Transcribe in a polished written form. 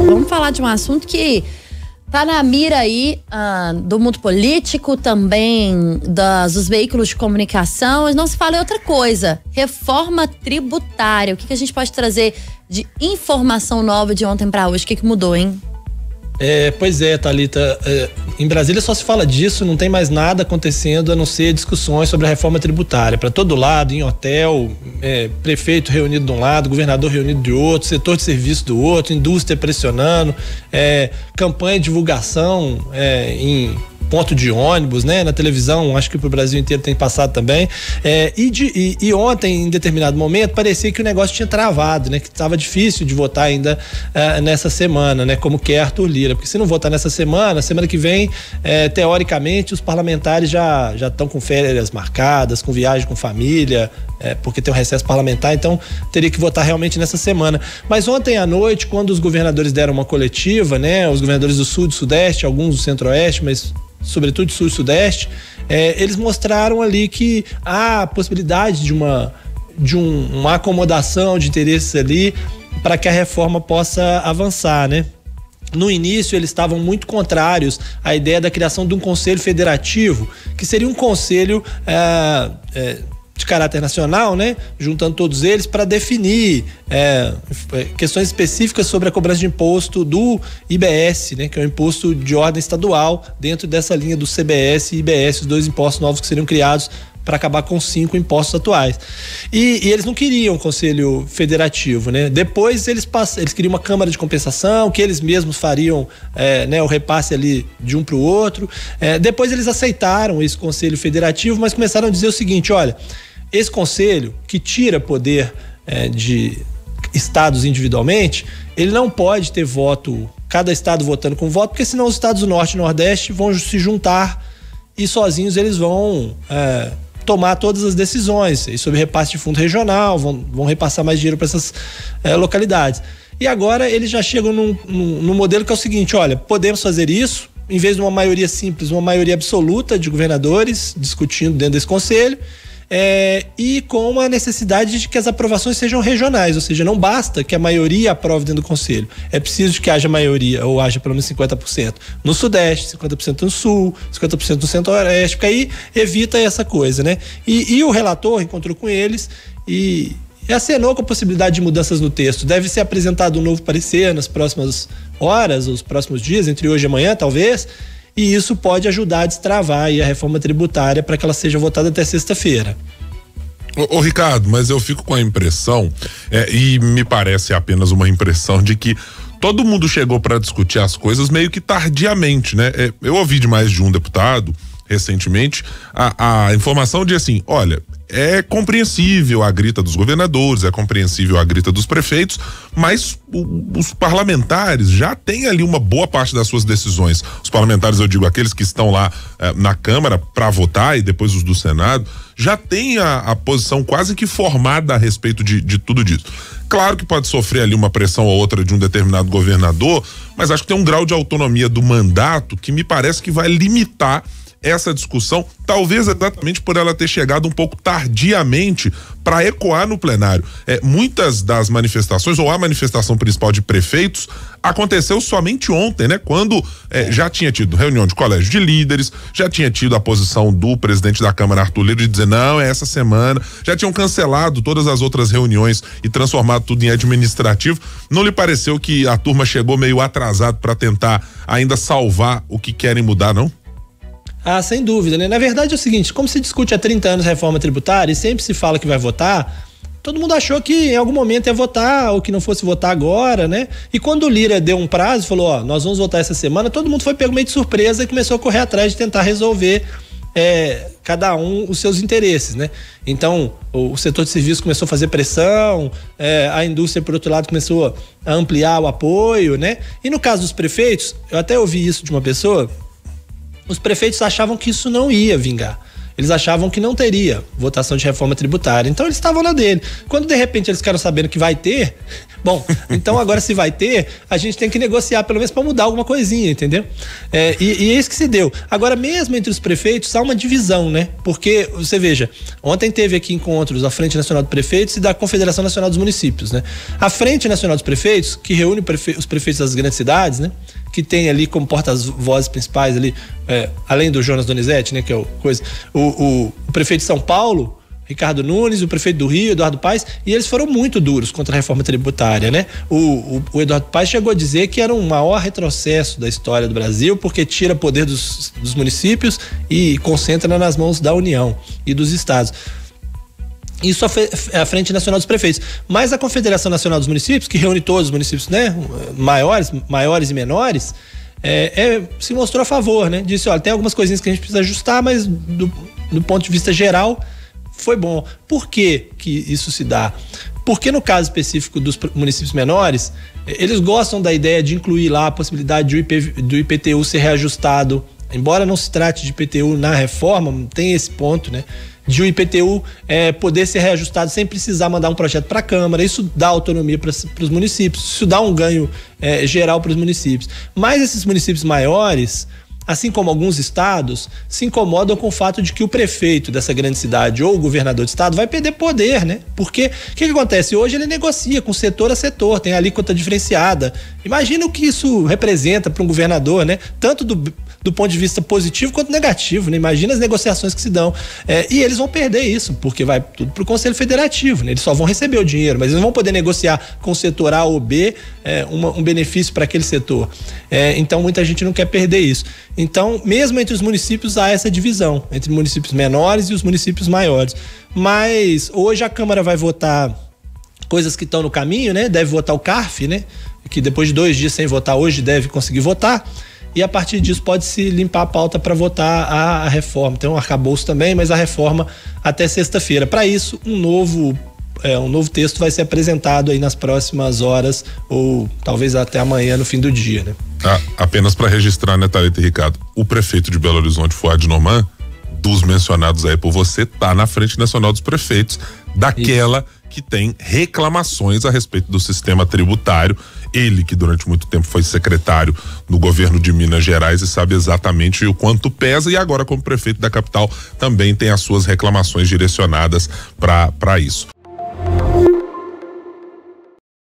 vamos falar de um assunto que tá na mira aí do mundo político, também dos veículos de comunicação, mas não se fala em outra coisa, reforma tributária. O que a gente pode trazer de informação nova de ontem para hoje? O que mudou, hein? Pois é, Thalita, em Brasília só se fala disso, não tem mais nada acontecendo a não ser discussões sobre a reforma tributária. Para todo lado, em hotel, prefeito reunido de um lado, governador reunido de outro, setor de serviço do outro, indústria pressionando, campanha de divulgação em ponto de ônibus, né? Na televisão, acho que pro Brasil inteiro tem passado também. E ontem, em determinado momento, parecia que o negócio tinha travado, né? Que estava difícil de votar ainda nessa semana, né? Como quer Arthur Lira. Porque se não votar nessa semana que vem, teoricamente, os parlamentares já estão com férias marcadas, com viagem com família, porque tem um recesso parlamentar, então teria que votar realmente nessa semana. Mas ontem à noite, quando os governadores deram uma coletiva, né? Os governadores do Sul e do Sudeste, alguns do Centro-Oeste, mas sobretudo do Sul e Sudeste, eles mostraram ali que há a possibilidade de uma acomodação de interesses ali para que a reforma possa avançar, né? No início, eles estavam muito contrários à ideia da criação de um conselho federativo, que seria um conselho de caráter nacional, né? Juntando todos eles para definir questões específicas sobre a cobrança de imposto do IBS, né? Que é o imposto de ordem estadual, dentro dessa linha do CBS e IBS, os dois impostos novos que seriam criados para acabar com 5 impostos atuais. E eles não queriam um conselho federativo, né? Depois eles queriam uma câmara de compensação, que eles mesmos fariam o repasse ali de um para o outro. Depois eles aceitaram esse conselho federativo, mas começaram a dizer o seguinte: olha, esse conselho que tira poder de estados individualmente, ele não pode ter voto, cada estado votando com voto, porque senão os estados do Norte e Nordeste vão se juntar e sozinhos eles vão tomar todas as decisões e sobre repasse de fundo regional, vão repassar mais dinheiro para essas localidades. E agora eles já chegam num modelo que é o seguinte: olha, podemos fazer isso, em vez de uma maioria simples, uma maioria absoluta de governadores discutindo dentro desse conselho, e com a necessidade de que as aprovações sejam regionais, ou seja, não basta que a maioria aprove dentro do conselho, é preciso que haja maioria, ou haja pelo menos 50% no Sudeste, 50% no Sul, 50% no Centro-Oeste, porque aí evita essa coisa, né? E o relator encontrou com eles e acenou com a possibilidade de mudanças no texto. Deve ser apresentado um novo parecer nas próximas horas, os próximos dias, entre hoje e amanhã, talvez. E isso pode ajudar a destravar aí a reforma tributária para que ela seja votada até sexta-feira. Ô Ricardo, mas eu fico com a impressão, e me parece apenas uma impressão, de que todo mundo chegou para discutir as coisas meio que tardiamente, né? Eu ouvi de mais de um deputado recentemente a informação de assim: olha, é compreensível a grita dos governadores, é compreensível a grita dos prefeitos, mas os parlamentares já têm ali uma boa parte das suas decisões. Os parlamentares, eu digo, aqueles que estão lá na Câmara para votar, e depois os do Senado, já têm a posição quase que formada a respeito de tudo disso. Claro que pode sofrer ali uma pressão ou outra de um determinado governador, mas acho que tem um grau de autonomia do mandato que me parece que vai limitar essa discussão, talvez exatamente por ela ter chegado um pouco tardiamente para ecoar no plenário. Muitas das manifestações, ou a manifestação principal de prefeitos, aconteceu somente ontem, né? Quando já tinha tido reunião de colégio de líderes, já tinha tido a posição do presidente da Câmara, Arthur Lira, de dizer não, é essa semana, já tinham cancelado todas as outras reuniões e transformado tudo em administrativo. Não lhe pareceu que a turma chegou meio atrasado para tentar ainda salvar o que querem mudar, não? Ah, sem dúvida, né? Na verdade é o seguinte: como se discute há 30 anos reforma tributária e sempre se fala que vai votar, todo mundo achou que em algum momento ia votar, ou que não fosse votar agora, né? E quando o Lira deu um prazo, falou, nós vamos votar essa semana, todo mundo foi pego meio de surpresa e começou a correr atrás de tentar resolver cada um os seus interesses, né? Então, o setor de serviços começou a fazer pressão, a indústria, por outro lado, começou a ampliar o apoio, né? E no caso dos prefeitos, eu até ouvi isso de uma pessoa: os prefeitos achavam que isso não ia vingar. eles achavam que não teria votação de reforma tributária. Então eles estavam na dele. Quando de repente eles ficaram sabendo que vai ter, bom, então agora se vai ter, a gente tem que negociar pelo menos para mudar alguma coisinha, entendeu? E é isso que se deu. Agora, mesmo entre os prefeitos, há uma divisão, né? Porque, você veja, ontem teve aqui encontros da Frente Nacional de Prefeitos e da Confederação Nacional dos Municípios, né? A Frente Nacional dos Prefeitos, que reúne os prefeitos das grandes cidades, né? Que tem ali como porta-vozes principais ali, além do Jonas Donizete, né? Que é o prefeito de São Paulo, Ricardo Nunes, o prefeito do Rio, Eduardo Paes, e eles foram muito duros contra a reforma tributária, né? O Eduardo Paes chegou a dizer que era um maior retrocesso da história do Brasil, porque tira poder dos municípios e concentra nas mãos da União e dos estados. Isso é a Frente Nacional dos Prefeitos. Mas a Confederação Nacional dos Municípios, que reúne todos os municípios, né? Maiores e menores, se mostrou a favor, né? Disse, olha, tem algumas coisinhas que a gente precisa ajustar, mas do ponto de vista geral, foi bom. Por que isso se dá? Porque no caso específico dos municípios menores, eles gostam da ideia de incluir lá a possibilidade do IPTU ser reajustado. Embora não se trate de IPTU na reforma, tem esse ponto, né? De o IPTU poder ser reajustado sem precisar mandar um projeto para a Câmara. Isso dá autonomia para os municípios, isso dá um ganho geral para os municípios. Mas esses municípios maiores, assim como alguns estados, se incomodam com o fato de que o prefeito dessa grande cidade ou o governador de estado vai perder poder, né? Porque o que acontece? Hoje ele negocia com setor a setor, tem a alíquota diferenciada. Imagina o que isso representa para um governador, né? Tanto do ponto de vista positivo quanto negativo, né? Imagina as negociações que se dão. E eles vão perder isso, porque vai tudo para o Conselho Federativo, né? Eles só vão receber o dinheiro, mas eles não vão poder negociar com o setor A ou B um benefício para aquele setor. Então muita gente não quer perder isso. Então, mesmo entre os municípios há essa divisão, entre municípios menores e os municípios maiores. Mas hoje a Câmara vai votar coisas que estão no caminho, né? Deve votar o CARF, né? Que depois de 2 dias sem votar hoje deve conseguir votar. E a partir disso pode-se limpar a pauta para votar a reforma. Tem um arcabouço também, mas a reforma até sexta-feira. Para isso, um novo texto vai ser apresentado aí nas próximas horas, ou talvez até amanhã no fim do dia, né? Apenas para registrar, né, Thalita e Ricardo, o prefeito de Belo Horizonte, Fuad Norman, dos mencionados aí por você, tá na Frente Nacional dos Prefeitos, daquela que tem reclamações a respeito do sistema tributário. Ele que durante muito tempo foi secretário no governo de Minas Gerais e sabe exatamente o quanto pesa, e agora como prefeito da capital também tem as suas reclamações direcionadas para isso.